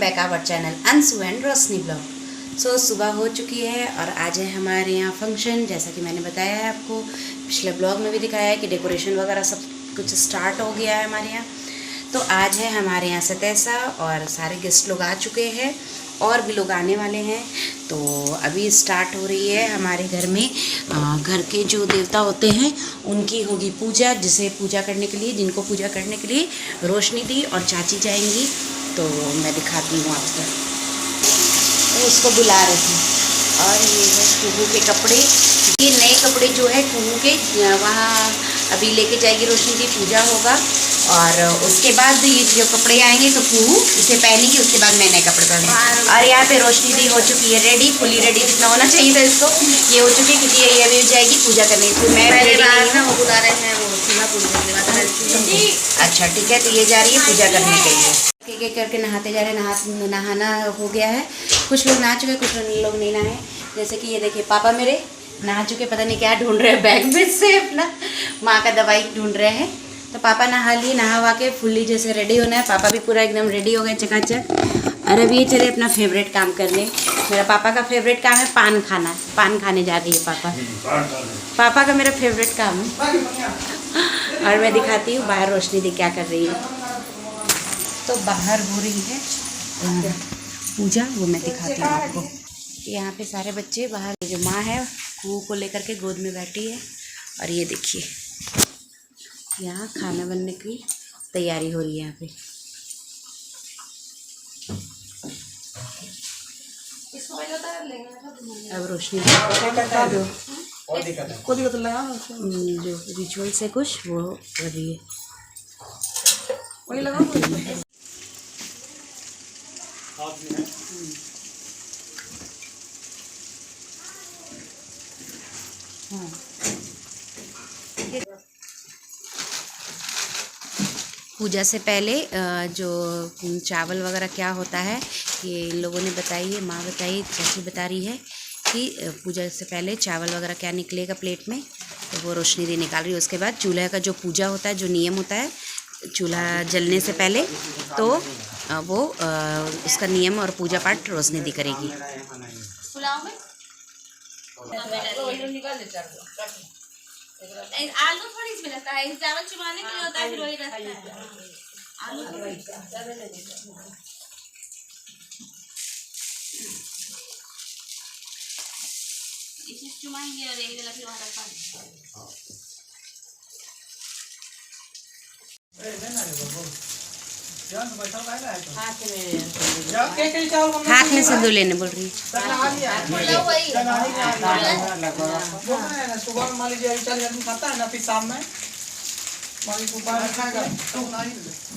Back our channel Anshu and Roshni blog. So सुबह हो चुकी है और आज है हमारे यहाँ फंक्शन। जैसा कि मैंने बताया है आपको, पिछले ब्लॉग में भी दिखाया है कि डेकोरेशन वगैरह सब कुछ स्टार्ट हो गया है हमारे यहाँ। तो आज है हमारे यहाँ सतैसा और सारे गेस्ट लोग आ चुके हैं और भी लोग आने वाले हैं। तो अभी स्टार्ट हो रही है हमारे घर में घर के जो देवता होते हैं उनकी होगी पूजा, जिसे पूजा करने के लिए जिनको पूजा करने के लिए रोशनी दी और चाची जाएंगी। तो मैं दिखाती हूँ आपको, वो उसको बुला रही थी। और ये है कुहू के कपड़े, ये नए कपड़े जो है कुहू के वहाँ अभी लेके जाएगी रोशनी दी, पूजा होगा और उसके बाद ये जो कपड़े आएंगे तो कुहू इसे पहनेगी, उसके बाद मैं नए कपड़े पहनूंगी। और यहाँ पे रोशनी दी हो चुकी है रेडी, फुली रेडी जितना होना चाहिए था इसको, ये हो चुकी है क्योंकि ये अभी जाएगी पूजा करने। तो मैं वो बुला रहे हैं वो अच्छा ठीक है, तो ये जा रही है पूजा करने के लिए। एक एक करके नहाते जा रहे हैं, नहाना हो गया है। कुछ लोग नहा चुके, कुछ लोग नहीं नहाए। जैसे कि ये देखिए पापा मेरे नहा चुके, पता नहीं क्या ढूंढ रहे हैं बैग में से, अपना माँ का दवाई ढूंढ रहे हैं। तो पापा नहा लिए, नहा के फुल्ली जैसे रेडी होना है। पापा भी पूरा एकदम रेडी हो गए चकाचक। और अभी ये चले अपना फेवरेट काम करने। मेरा पापा का फेवरेट काम है पान खाना, पान खाने जा रही है पापा का मेरा फेवरेट काम है। और मैं दिखाती हूँ बाहर रोशनी दी क्या कर रही है। तो बाहर हो रही है पूजा, वो मैं दिखाती हूँ आपको। यहाँ पे सारे बच्चे बाहर, जो माँ है कुहू को लेकर के गोद में बैठी है। और ये देखिए यहाँ खाना बनने की तैयारी हो रही है यहाँ पे। अब रोशनी जो रिचुअल्स है कुछ वो कर रही है। पूजा से पहले जो चावल वगैरह क्या होता है ये इन लोगों ने बताई है, माँ बताई, चाची बता रही है कि पूजा से पहले चावल वगैरह क्या निकलेगा प्लेट में, तो वो रोशनी दी निकाल रही है। उसके बाद चूल्हे का जो पूजा होता है, जो नियम होता है चूल्हा जलने से पहले, तो वो उसका नियम और पूजा पाठ रोशनी दी करेगी। आलू थोड़ी इसमें लगता है, चावल चुमाने के लिए होता है, फिर वही रहता है आलू थोड़ी इसे चुमाएंगे और यही वाला फिर वहाँ रखा हाथ में सिंदूर लेने बोल रही है। सुबह में मान लीजिए 40 आदमी खाता है ना, फिर शाम में मान लीजिए दोपहर में खाएगा,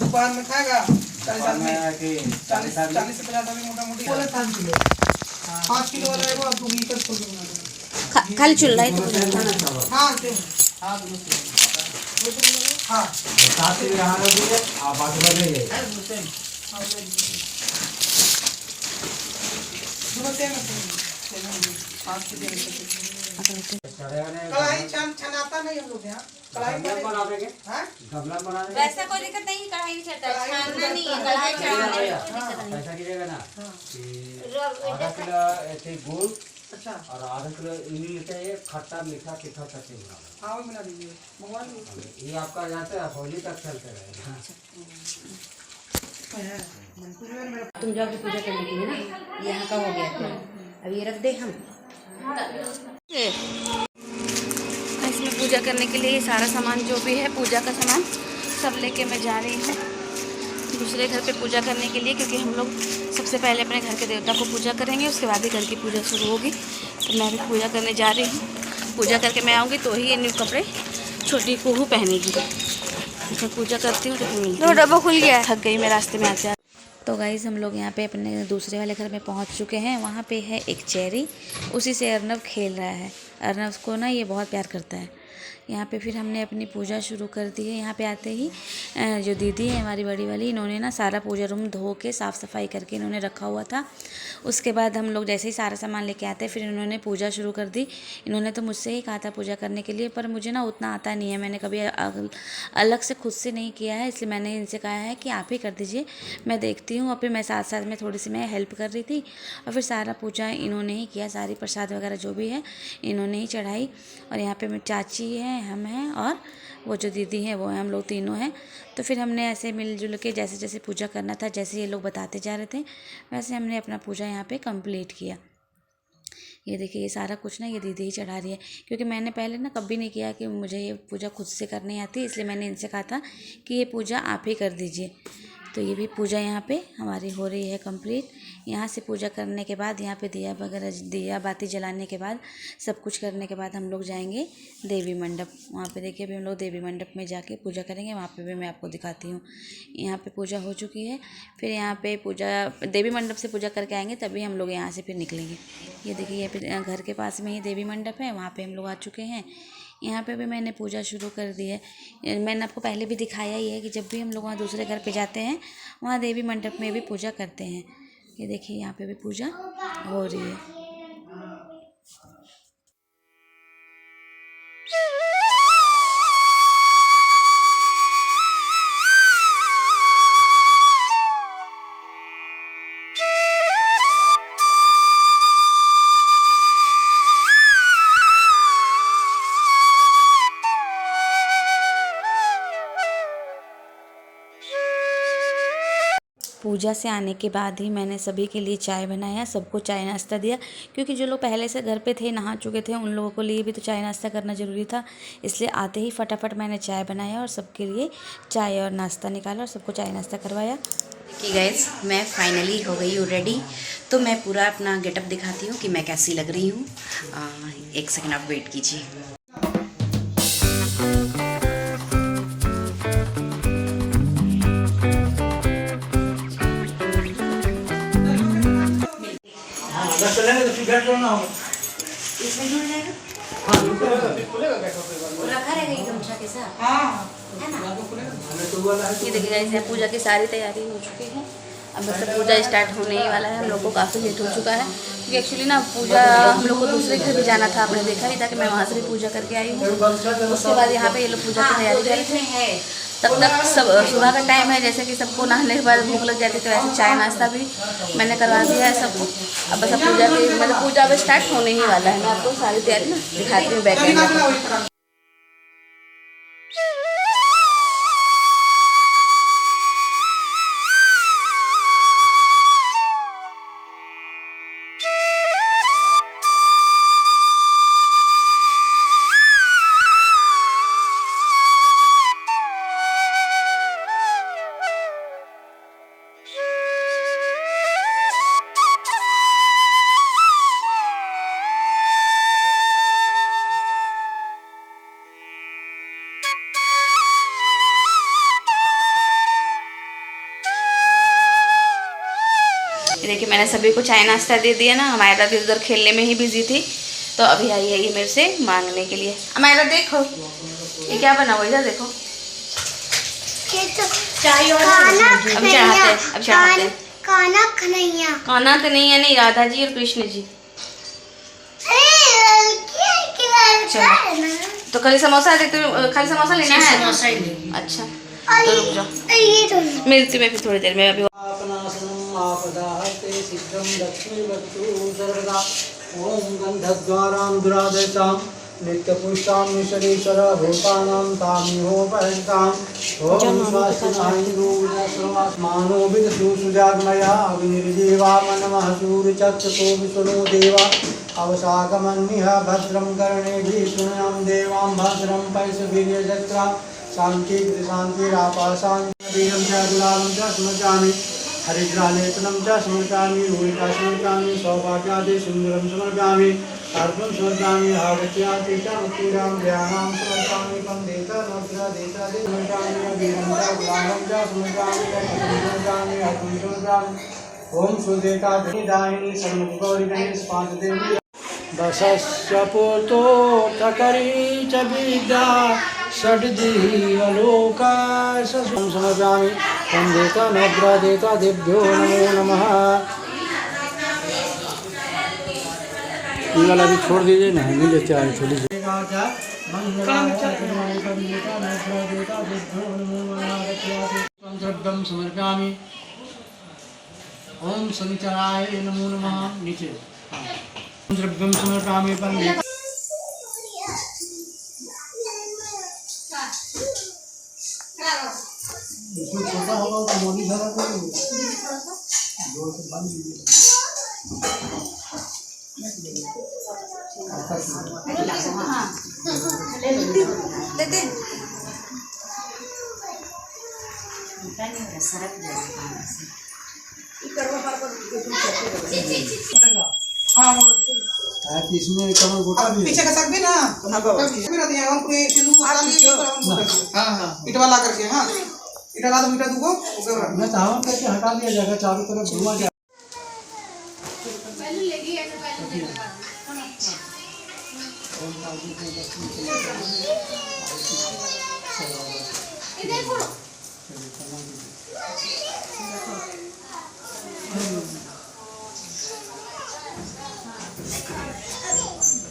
दोपहर में खाएगा 40 आदमी, 40 से 50 आदमी मोटा मोटी 5 किलो वाला है वो, आप दूंगी कर फुल बना देना। खाली चूल्हा ही तो हाँ हाँ साथ में यहाँ रख दीजिए, आप बात कर लीजिए। कढ़ाई छनाता नहीं हम लोग यहाँ, कढ़ाई बनाएंगे। वैसा कोई दिक्कत नहीं, कढ़ाई नहीं चढ़ता है, छानना नहीं है, कढ़ाई चढ़ाना। ऐसा कीजिएगा ना कि आधा किलो गुड़, अच्छा, और आधा किलो इमली लेते हैं, खट्टा मीठा तीखा चटनी बना। हाँ वो मिला दीजिए, भगवान जी ये आपका जाते हैं होली तक चलते रहेगा। तुम जाओगे पूजा करने के लिए ना, यहाँ का हो गया। अब ये रख दे हम इसमें पूजा करने के लिए ये सारा सामान जो भी है पूजा का सामान सब लेके मैं जा रही हूँ दूसरे घर पे पूजा करने के लिए, क्योंकि हम लोग सबसे पहले अपने घर के देवता को पूजा करेंगे, उसके बाद ही घर की पूजा शुरू होगी। तो मैं भी पूजा करने जा रही हूँ, पूजा करके मैं आऊँगी तो ही ये न्यू कपड़े छोटी कुहू पहनेगी। तो पूजा करती हूँ तो फिर मिलती हूँ। डब्बा खुल गया, थक गई मैं रास्ते में आते। तो गाइज़ हम लोग यहाँ पे अपने दूसरे वाले घर में पहुँच चुके हैं। वहाँ पे है एक चेरी, उसी से अर्नव खेल रहा है। अर्नव को ना ये बहुत प्यार करता है, यहाँ पे फिर हमने अपनी पूजा शुरू कर दी है। यहाँ पे आते ही जो दीदी है हमारी बड़ी वाली, इन्होंने ना सारा पूजा रूम धो के साफ़ सफाई करके इन्होंने रखा हुआ था। उसके बाद हम लोग जैसे ही सारा सामान लेके आते फिर इन्होंने पूजा शुरू कर दी। इन्होंने तो मुझसे ही कहा था पूजा करने के लिए, पर मुझे ना उतना आता नहीं है, मैंने कभी अलग से खुद से नहीं किया है, इसलिए मैंने इनसे कहा है कि आप ही कर दीजिए, मैं देखती हूँ। और फिर मैं साथ साथ में थोड़ी सी मैं हेल्प कर रही थी और फिर सारा पूजा इन्होंने ही किया, सारी प्रसाद वगैरह जो भी है इन्होंने ही चढ़ाई। और यहाँ पे चाची है, हम हैं और वो जो दीदी है वो है, हम लोग तीनों हैं। तो फिर हमने ऐसे मिलजुल के जैसे जैसे पूजा करना था, जैसे ये लोग बताते जा रहे थे वैसे हमने अपना पूजा यहाँ पे कंप्लीट किया। ये देखिए ये सारा कुछ ना ये दीदी ही चढ़ा रही है, क्योंकि मैंने पहले ना कभी नहीं किया कि मुझे ये पूजा खुद से करनी आती, इसलिए मैंने इनसे कहा था कि ये पूजा आप ही कर दीजिए। तो ये भी पूजा यहाँ पे हमारी हो रही है कंप्लीट। यहाँ से पूजा करने के बाद यहाँ पे दिया वगैरह दिया बाती जलाने के बाद सब कुछ करने के बाद हम लोग जाएंगे देवी मंडप। वहाँ पे देखिए अभी हम लोग देवी मंडप में जाके पूजा करेंगे, वहाँ पे भी मैं आपको दिखाती हूँ। यहाँ पे पूजा हो चुकी है, फिर यहाँ पे पूजा देवी मंडप से पूजा करके आएंगे तभी हम लोग यहाँ से फिर निकलेंगे। ये देखिए ये फिर घर के पास में ही देवी मंडप है, वहाँ पर हम लोग आ चुके हैं। यहाँ पे भी मैंने पूजा शुरू कर दी है। मैंने आपको पहले भी दिखाया ही है कि जब भी हम लोग वहाँ दूसरे घर पे जाते हैं वहाँ देवी मंडप में भी पूजा करते हैं। ये देखिए यहाँ पे भी पूजा हो रही है। पूजा से आने के बाद ही मैंने सभी के लिए चाय बनाया, सबको चाय नाश्ता दिया, क्योंकि जो लोग पहले से घर पे थे नहा चुके थे उन लोगों को लिए भी तो चाय नाश्ता करना ज़रूरी था। इसलिए आते ही फटाफट मैंने चाय बनाया और सबके लिए चाय और नाश्ता निकाला और सबको चाय नाश्ता करवाया। कि गाइस मैं फाइनली हो गई हूँ रेडी, तो मैं पूरा अपना गेटअप दिखाती हूँ कि मैं कैसी लग रही हूँ। एक सेकेंड आप वेट कीजिए। इसमें जुड़ जाएगा, रखा रहेगा ये गमछा के साथ, है ना। ये देखिए गाइस पूजा की सारी तैयारी हो चुकी है, अब मतलब पूजा स्टार्ट होने ही वाला है। हम लोग को काफ़ी लेट हो चुका है, क्योंकि एक्चुअली ना पूजा हम लोग को दूसरे घर भी जाना था, आपने देखा ही था कि मैं वहाँ से भी पूजा करके आई हूँ। उसके बाद यहाँ पे ये लोग पूजा की तैयारी कर रहे हैं, तब तक सब सुबह का टाइम है, जैसे कि सबको नहाने के बाद भूख लग जाती है, तो ऐसे चाय नाश्ता भी मैंने करवा दिया है सबको। अब बस पूजा की मतलब पूजा अब स्टार्ट होने ही वाला है। मैं आपको सारी तैयारी ना दिखाती हूँ बैक कैमरा। देखिए मैंने सभी को चाय नाश्ता दे दिया ना। हमारा भी उधर खेलने में ही बिजी थी, तो अभी आई है ये मेरे से मांगने के लिए। हमारा देखो ये क्या बना हुआ, इधर देखो। चाय और अब चढ़ाते हैं काना कन्हैया। काना तो नहीं है, नहीं राधा जी और कृष्ण जी। तो खाली समोसा देखते, खाली समोसा लेना है। अच्छा तो रुक जाओ, मिलती मैं फिर थोड़ी देर में। अभी ओम गंधद्वारां दुरादशां नित्यपुष्टां निशरीश्वर भूतानां तामिहो परन्तां ओम स्वास्मानो विदुषु सुजाग्मया अग्निर्जीवा मनमः सूर्यचक्षुषो विष्णु देवा अवसागमन्निह भद्रं कर्णेभिः शृणुयां देवां भद्रं पैसवीर्यजत्रा शांति शांतिरापाशान्तिं च दुलालं च स्मृजामि हरिद्रालेपनं च समर्पयामि रोहिता समर्पयामि सौभाग्यादि सुन्दरं समर्पयामि अर्घ्यं समर्पयामि आगत्याति च मुक्तिदां ज्ञानां समर्पयामि पंदेतनोत्रदेशादि समर्पयामि वीरं च गुलालं च समर्पयामि समर्पयामि अर्घ्यं समर्पयामि ओम सुदेका दायिनी सर्वगौरी गणेश पांचदेवी। वसस्य पुतो तकरी च विद्या षड्दिहि अलोका समर्पयामि वन्देता नग्रदेता देभ्यो नमो नमः। ये वाला भी छोड़ दीजिए ना, नहीं लेते आए थोड़ी सी। द्रव्यम समर्पयामि। ओम शनिचराय नमो नमः। नीचे द्रव्यम समर्पयामि पंडित। इसमें छोटा होगा तो मोदी धरा करो, जोर से बंद कीजिए। इसमें कमर गोटा भी पीछे का सक भी ना इटवा ला करके। हाँ इटा ला दो, इटा दूगो मैं चाहूँ करके हटा दिया जाएगा, चारों तरफ घुमा जाए।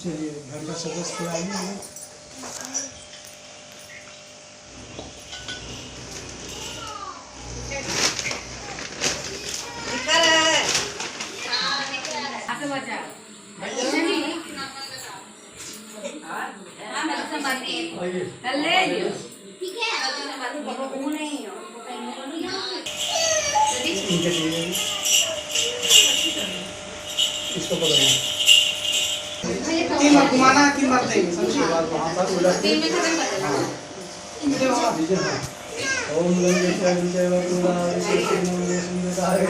चलिए घर का सदस्य आइए। इसको पकड़ना, तीन बार घुमाना है, 3 बार देंगे, समझिए। वहाँ पर उलट के ओम गंगे गंगे वरुणा विष्णु गंगे सुंदराय गंगे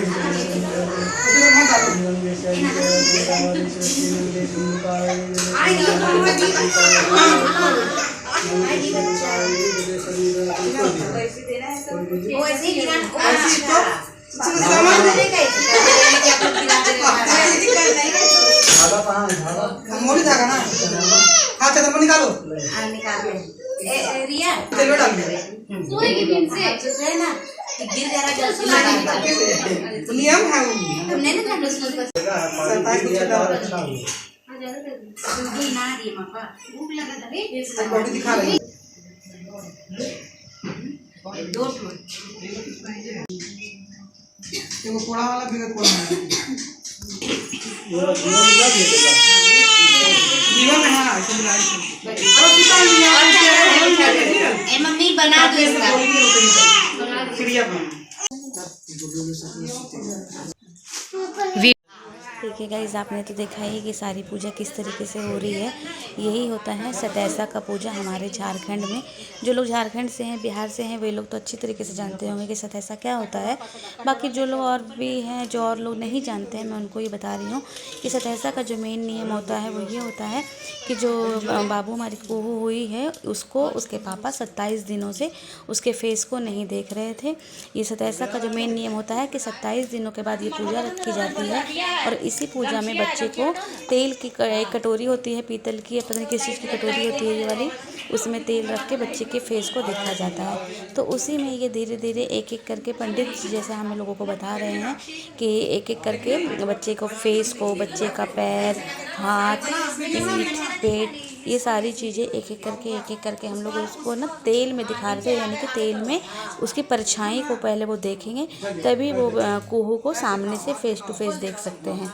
मोली धागा ना। हाँ चलो वो निकालो, रिया चलो डाल दे। नियम है वो। तुमने ना कर उसको बॉडी दिखा रही है। देखो कोड़ा वाला बिगड़ कोड़ा जीवन में। हाँ ऐसे मिला ए मम्मी बना दो इसका चिड़िया देखिए गाइस, आपने तो देखा ही कि सारी पूजा किस तरीके से हो रही है। यही होता है सतैसा का पूजा हमारे झारखंड में। जो लोग झारखंड से हैं, बिहार से हैं, वे लोग तो अच्छी तरीके से जानते होंगे कि सतैसा क्या होता है। बाकी जो लोग और भी हैं, जो और लोग नहीं जानते हैं, मैं उनको ये बता रही हूँ कि सतैसा का जो मेन नियम होता है वो ये होता है कि जो बाबू हमारी बहू हुई है, उसको उसके पापा 27 दिनों से उसके फेस को नहीं देख रहे थे। ये सतैसा का जो मेन नियम होता है कि 27 दिनों के बाद ये पूजा रखी जाती है। और इसी पूजा में बच्चे को तेल की एक कटोरी होती है, पीतल की या पता नहीं किस चीज़ की कटोरी होती है ये वाली, उसमें तेल रख के बच्चे के फेस को देखा जाता है। तो उसी में ये धीरे धीरे एक एक करके पंडित जैसे हम लोगों को बता रहे हैं कि एक एक करके बच्चे को फेस को, बच्चे का पैर, हाथ, पीठ, पेट, ये सारी चीज़ें एक एक करके हम लोग उसको ना तेल में दिखा रहे थे। यानी कि तेल में उसकी परछाई को पहले वो देखेंगे, तभी वो कुहू को सामने से फेस टू फेस देख सकते हैं।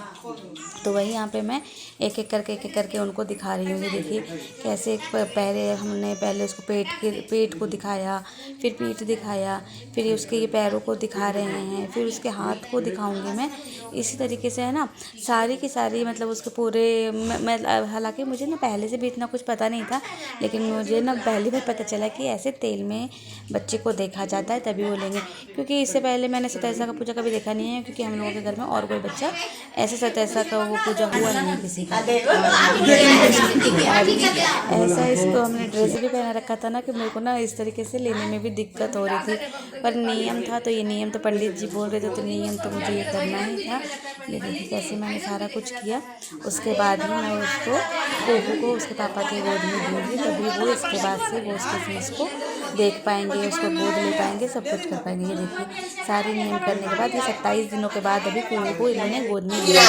तो वही यहाँ पे मैं एक एक करके उनको दिखा रही हूँ। ये देखिए कैसे पहले हमने उसको पेट को दिखाया, फिर पीठ दिखाया, फिर उसके ये पैरों को दिखा रहे हैं, फिर उसके हाथ को दिखाऊंगी मैं। इसी तरीके से है ना सारी की सारी मतलब उसके पूरे, मैं हालांकि मुझे ना पहले से भी इतना कुछ पता नहीं था, लेकिन मुझे ना पहली बार पता चला कि ऐसे तेल में बच्चे को देखा जाता है तभी वो लेंगे, क्योंकि इससे पहले मैंने सतैसा का पूजा कभी देखा नहीं है, क्योंकि हम लोगों के घर में और कोई बच्चा ऐसे सतैसा का वो पूजा हुआ नहीं किसी का। ऐसा इसको हमने ड्रेस भी पहना रखा था ना कि मेरे को ना इस तरीके से लेने में भी दिक्कत हो रही थी, पर नियम था तो ये नियम तो पंडित जी बोल रहे थे तो नियम तो मुझे ये करना ही था। ये देखिए कैसे मैंने सारा कुछ किया। उसके बाद ही मैं उसको कोहू को उसके पापा के गोद में दूँगी, तभी वो इसके बाद से वो उसके फेस को देख पाएंगे, उसको गोद ले पाएंगे, सब कुछ कर पाएंगे। ये देखिए सारे नियम करने के बाद ये 27 दिनों के बाद अभी कोहू को इन्होंने गोद में लिया।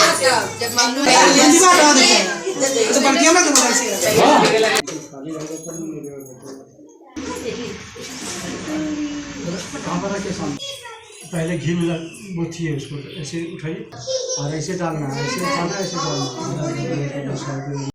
पहले घी मिला बुथी है, उसको ऐसे उठाइए और ऐसे डालना है, ऐसे उठाना, ऐसे डालना।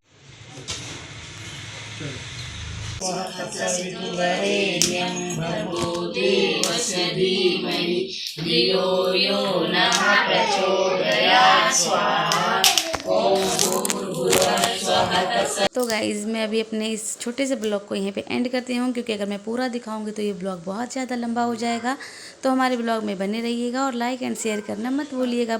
तो गाइज़ मैं अभी अपने इस छोटे से ब्लॉग को यहीं पे एंड करती हूँ, क्योंकि अगर मैं पूरा दिखाऊंगी तो ये ब्लॉग बहुत ज़्यादा लंबा हो जाएगा। तो हमारे ब्लॉग में बने रहिएगा और लाइक एंड शेयर करना मत भूलिएगा।